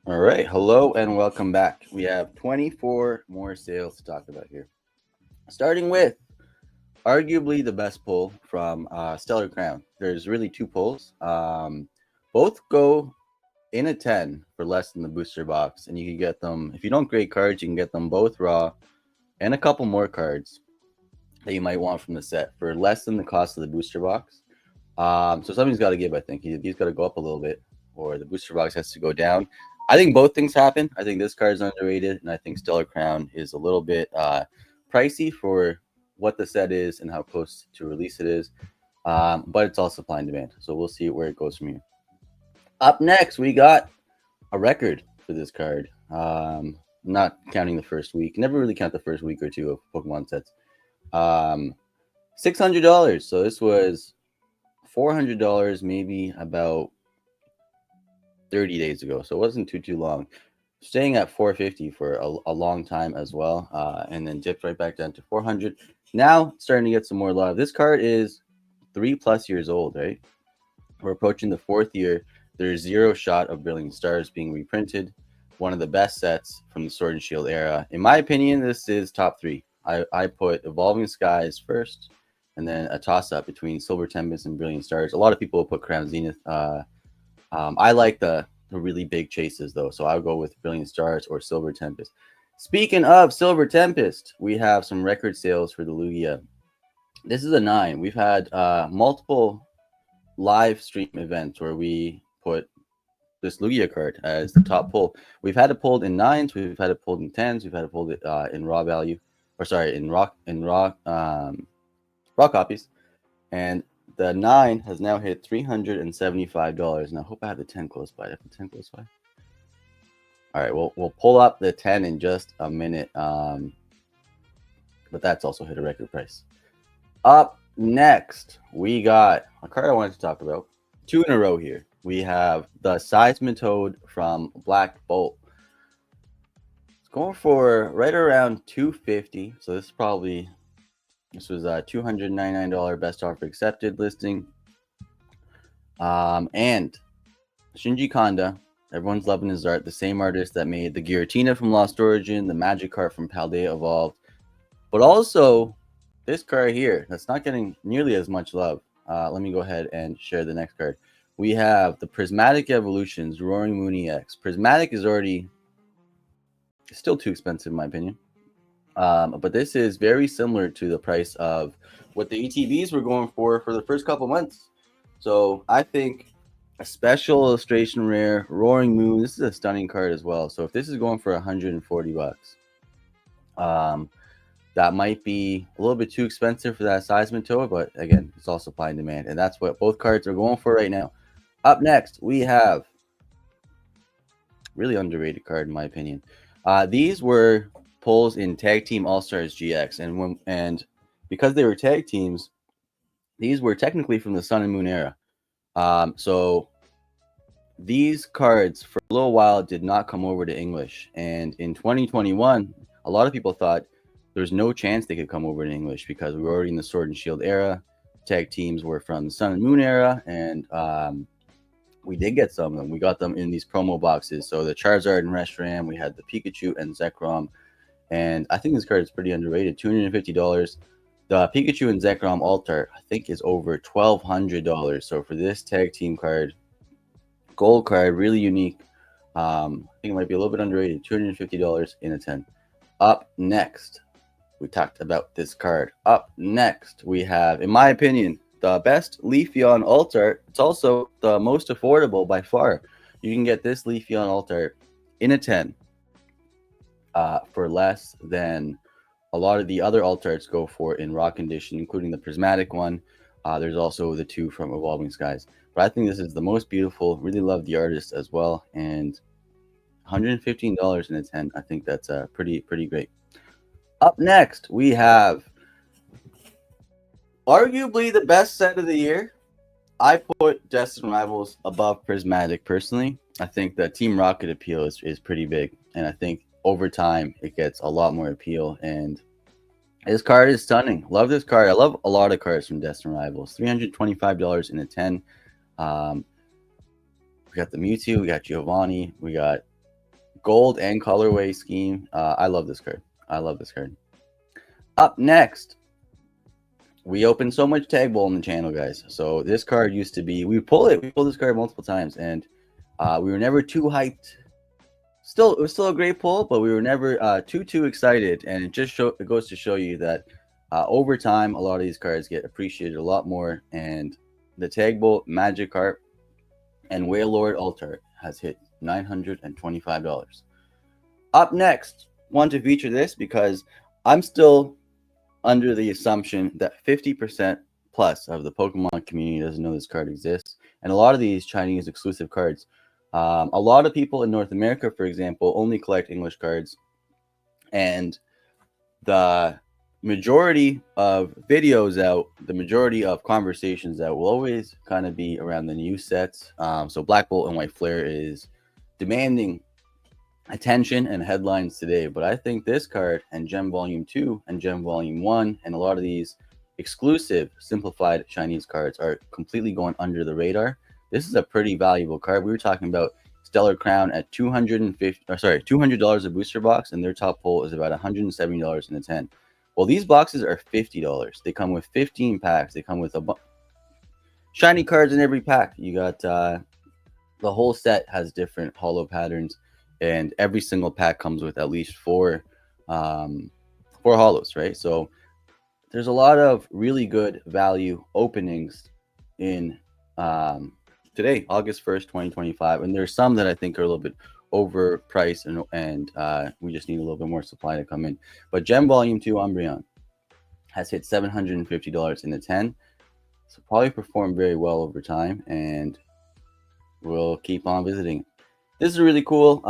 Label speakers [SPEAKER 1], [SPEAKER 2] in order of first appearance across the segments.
[SPEAKER 1] All right. Hello and welcome back. We have 24 more sales to talk about here. Starting with arguably the best pull from Stellar Crown. There's really two pulls. Both go in a 10 for less than the booster box. And you can get them, if you don't grade cards, you can get them both raw and a couple more cards that you might want from the set for less than the cost of the booster box. So something's got to give, I think. He's got to go up a little bit, or the booster box has to go down. I think both things happen. I think this card is underrated, and I think Stellar Crown is a little bit pricey for what the set is and how close to release it is. But it's all supply and demand. So we'll see where it goes from here. Up next, we got a record for this card. Not counting the first week. Never really count the first week or two of Pokemon sets. $600. So this was $400 maybe about 30 days ago, so it wasn't too long. Staying at 450 for a long time as well, and then dipped right back down to 400. Now starting to get some more love. This card is 3+ years old, right? We're approaching the fourth year. There's zero shot of Brilliant Stars being reprinted. One of the best sets from the Sword and Shield era. In my opinion, this is top three. I put Evolving Skies first, and then a toss-up between Silver Tempest and Brilliant Stars. A lot of people put Crown Zenith. I like the really big chases, though, so I'll go with Brilliant Stars or Silver Tempest. Speaking of Silver Tempest, we have some record sales for the Lugia. This is a 9. We've had multiple live stream events where we put this Lugia card as the top pull. We've had it pulled in 9s, we've had it pulled in 10s, we've had it pulled in raw value, or sorry, in raw copies, and the 9 has now hit $375. And I hope I have the 10 close by. I have the 10 close by. All right, we'll pull up the 10 in just a minute. But that's also hit a record price. Up next, we got a card I wanted to talk about. 2 in a row here. We have the Seismitoad from Black Bolt. It's going for right around $250. So this was a $299 best offer accepted listing. And Shinji Kanda, everyone's loving his art. The same artist that made the Giratina from Lost Origin, the Magikarp from Paldea Evolved, but also this card here that's not getting nearly as much love. Let me go ahead and share the next card. We have the Prismatic Evolutions Roaring Moon EX. Prismatic is still too expensive in my opinion. But this is very similar to the price of what the ETBs were going for the first couple months. So I think a special illustration rare Roaring Moon. This is a stunning card as well. So if this is going for $140, that might be a little bit too expensive for that Seismitoad. But again, it's all supply and demand, and that's what both cards are going for right now. Up next, we have really underrated card in my opinion. These were pulls in Tag Team All Stars GX, and because they were tag teams, these were technically from the Sun and Moon era. So these cards for a little while did not come over to English, and in 2021, a lot of people thought there's no chance they could come over in English because we were already in the Sword and Shield era. Tag teams were from the Sun and Moon era, and we did get some of them. We got them in these promo boxes. So the Charizard and Reshiram, we had the Pikachu and Zekrom. And I think this card is pretty underrated. $250. The Pikachu and Zekrom Altar, I think, is over $1,200. So for this tag team card, gold card, really unique. I think it might be a little bit underrated. $250 in a 10. Up next, we talked about this card. Up next, we have, in my opinion, the best Leafeon Altar. It's also the most affordable by far. You can get this Leafeon Altar in a 10 for less than a lot of the other Altarts go for in raw condition, including the Prismatic one. There's also the 2 from Evolving Skies. But I think this is the most beautiful. Really love the artist as well. And $115 in a 10. I think that's pretty great. Up next, we have arguably the best set of the year. I put Destined Rivals above Prismatic personally. I think the Team Rocket appeal is pretty big, and I think over time it gets a lot more appeal. And this card is stunning. Love this card. I love a lot of cards from Destined Rivals. $325 in a 10. We got the Mewtwo, we got Giovanni, we got gold and colorway scheme. I love this card. I love this card. Up next, we opened so much tag bowl on the channel, guys. So this card used to be, we pulled this card multiple times, and we were never too hyped. Still, it was still a great pull, but we were never too excited. And it goes to show you that over time, a lot of these cards get appreciated a lot more. And the tag bowl Magikarp and Wailord Altar has hit $925. Up next, want to feature this because I'm still under the assumption that 50% plus of the Pokemon community doesn't know this card exists. And a lot of these Chinese exclusive cards, a lot of people in North America, for example, only collect English cards. And the majority of videos out, the majority of conversations out will always kind of be around the new sets. So Black Bolt and White Flare is demanding attention and headlines today, but I think this card and Gem Volume 2 and Gem Volume 1 and a lot of these exclusive simplified Chinese cards are completely going under the radar. This is a pretty valuable card. We were talking about Stellar Crown at $200 a booster box, and their top pull is about $170 in the 10. Well, these boxes are $50. They come with 15 packs. They come with shiny cards in every pack. You got the whole set has different holo patterns, and every single pack comes with at least four holos, right? So there's a lot of really good value openings in today, August 1st, 2025. And there's some that I think are a little bit overpriced, and we just need a little bit more supply to come in. But Gem Volume 2 Umbreon has hit $750 in the 10. So probably performed very well over time, and we'll keep on visiting. This is really cool.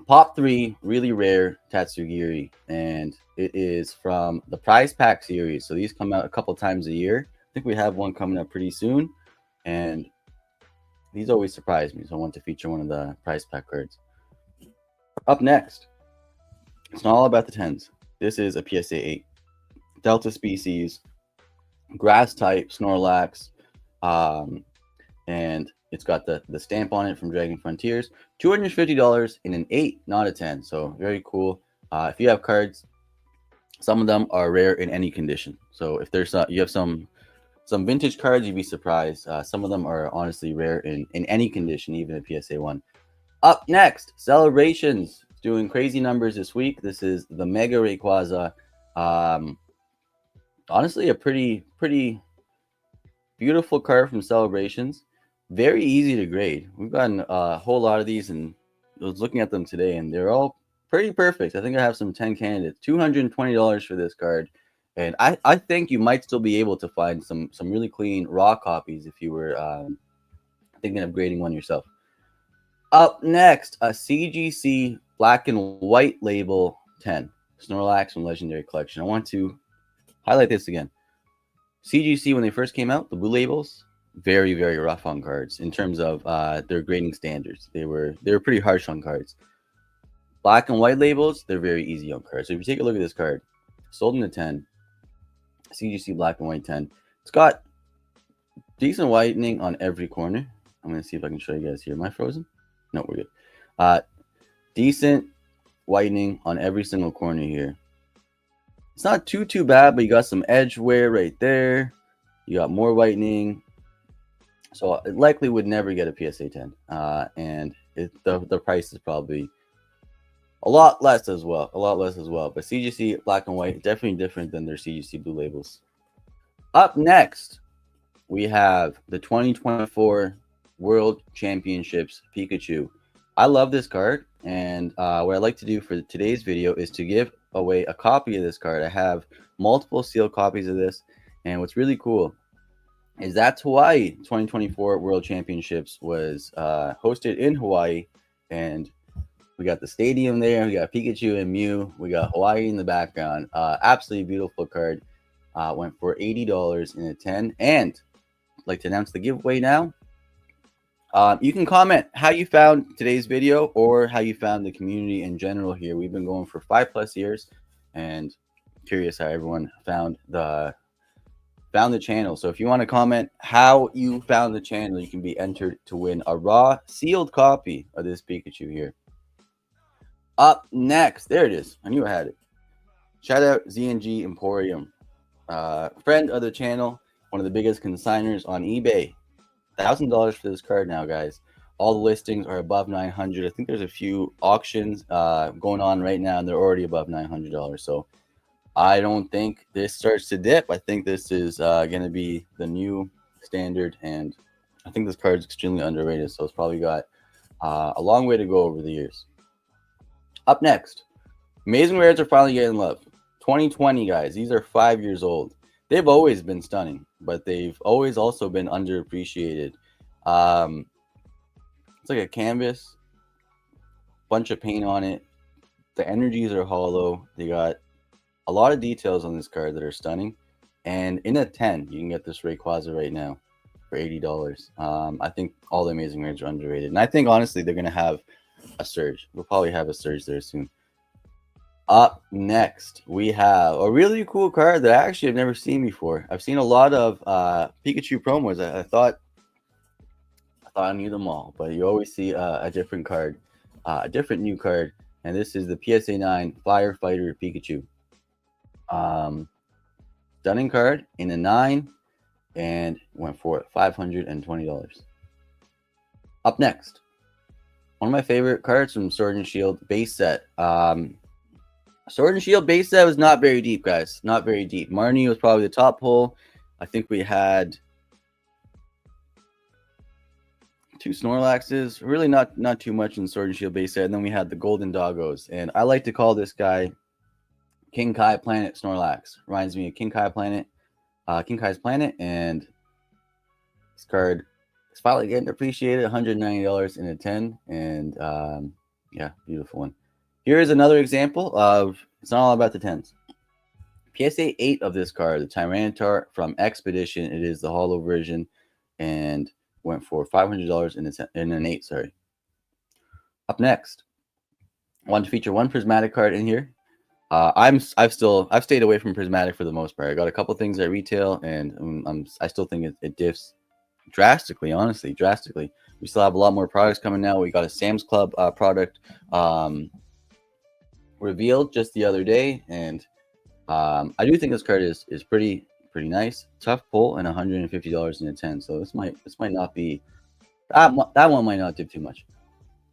[SPEAKER 1] Pop 3, really rare Tatsugiri, and it is from the Prize Pack series. So these come out a couple times a year. I think we have one coming up pretty soon, and these always surprise me. So I want to feature one of the Prize Pack cards. Up next, it's not all about the 10s. This is a PSA 8. Delta Species, Grass type, Snorlax, and it's got the stamp on it from Dragon Frontiers. $250 in an 8, not a 10. So very cool. If you have cards, some of them are rare in any condition. So if there's you have some vintage cards, you'd be surprised. Some of them are honestly rare in any condition, even a PSA 1. Up next, Celebrations doing crazy numbers this week. This is the Mega Rayquaza. Honestly, a pretty beautiful card from Celebrations. Very easy to grade. We've gotten a whole lot of these, and I was looking at them today, and they're all pretty perfect. I think I have some 10 candidates. $220 for this card. And I think you might still be able to find some really clean raw copies if you were thinking of grading one yourself. Up next, a CGC Black and White Label 10. Snorlax from Legendary Collection. I want to highlight this again. CGC, when they first came out, the blue labels, very, very rough on cards in terms of their grading standards. They were pretty harsh on cards. Black and white labels, they're very easy on cards. So if you take a look at this card, sold in a 10, CGC Black and White 10. It's got decent whitening on every corner. I'm going to see if I can show you guys here. Am I frozen? No, we're good. Decent whitening on every single corner here. It's not too bad, but you got some edge wear right there. You got more whitening. So it likely would never get a PSA 10. And the price is probably a lot less as well. But CGC Black and White, definitely different than their CGC blue labels. Up next, we have the 2024 World Championships Pikachu. I love this card, and what I'd like to do for today's video is to give away a copy of this card. I have multiple sealed copies of this, and what's really cool is that Hawaii 2024 World Championships was hosted in Hawaii, and we got the stadium there. We got Pikachu and Mew. We got Hawaii in the background. Absolutely beautiful card. Went for $80 in a 10. And I'd like to announce the giveaway now. You can comment how you found today's video or how you found the community in general here. We've been going for 5+ years, and curious how everyone found the channel. So if you want to comment how you found the channel, you can be entered to win a raw sealed copy of this Pikachu here. Up next, there it is. I knew I had it. Shout out ZNG Emporium, friend of the channel, one of the biggest consigners on eBay. $1,000 for this card now, guys. All the listings are above 900. I think there's a few auctions going on right now, and they're already above $900. So I don't think this starts to dip. I think this is going to be the new standard, and I think this card is extremely underrated. So it's probably got a long way to go over the years. Up next, Amazing Rares are finally getting love. 2020, guys. These are 5 years old. They've always been stunning, but they've always also been underappreciated. It's like a canvas, bunch of paint on it. The energies are hollow. They got a lot of details on this card that are stunning. And in a 10, you can get this Rayquaza right now for $80. I think all the Amazing Rares are underrated. And I think, honestly, they're going to have a surge. We'll probably have a surge there soon. Up next, we have a really cool card that I actually have never seen before. I've seen a lot of Pikachu promos. I thought I knew them all, but you always see a different card, a different new card, and this is the PSA 9 Firefighter Pikachu. Stunning card in a 9, and went for $520. Up next, one of my favorite cards from Sword and Shield base set. Sword and Shield base set was not very deep, guys. Not very deep. Marnie was probably the top pull. I think we had 2 Snorlaxes. Really not too much in Sword and Shield base set. And then we had the Golden Doggos. And I like to call this guy King Kai Planet Snorlax. Reminds me of King Kai Planet. King Kai's Planet. And this card is finally getting appreciated. $190 in a 10. And yeah, beautiful one. Here is another example of, it's not all about the 10s. PSA 8 of this card, the Tyranitar from Expedition. It is the holo version and went for $500 in an 8, sorry. Up next, I want to feature one prismatic card in here. I've stayed away from prismatic for the most part. I got a couple things at retail, and I still think it diffs drastically, honestly, drastically. We still have a lot more products coming now. We got a Sam's Club product revealed just the other day, and I do think this card is pretty nice. Tough pull and $150 in a 10. So this might not be that one might not dip too much.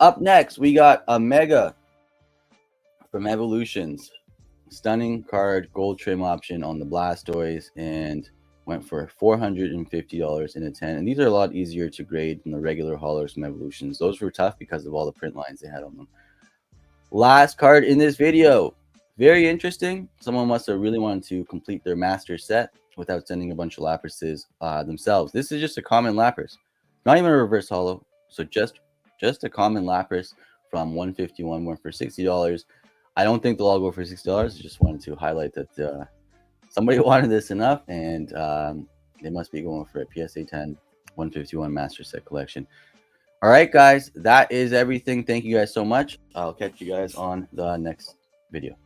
[SPEAKER 1] Up next, we got a Mega from Evolutions. Stunning card, gold trim option on the Blastoise, and went for $450 in a 10. And these are a lot easier to grade than the regular haulers from Evolutions. Those were tough because of all the print lines they had on them. Last card in this video. Very interesting. Someone must have really wanted to complete their master set without sending a bunch of Laprases themselves. This is just a common Lapras. Not even a reverse holo. So just a common Lapras from 151 went for $60. I don't think they'll all go for $60. I just wanted to highlight that somebody wanted this enough, and they must be going for a PSA 10 151 master set collection. All right, guys, that is everything. Thank you guys so much. I'll catch you guys on the next video.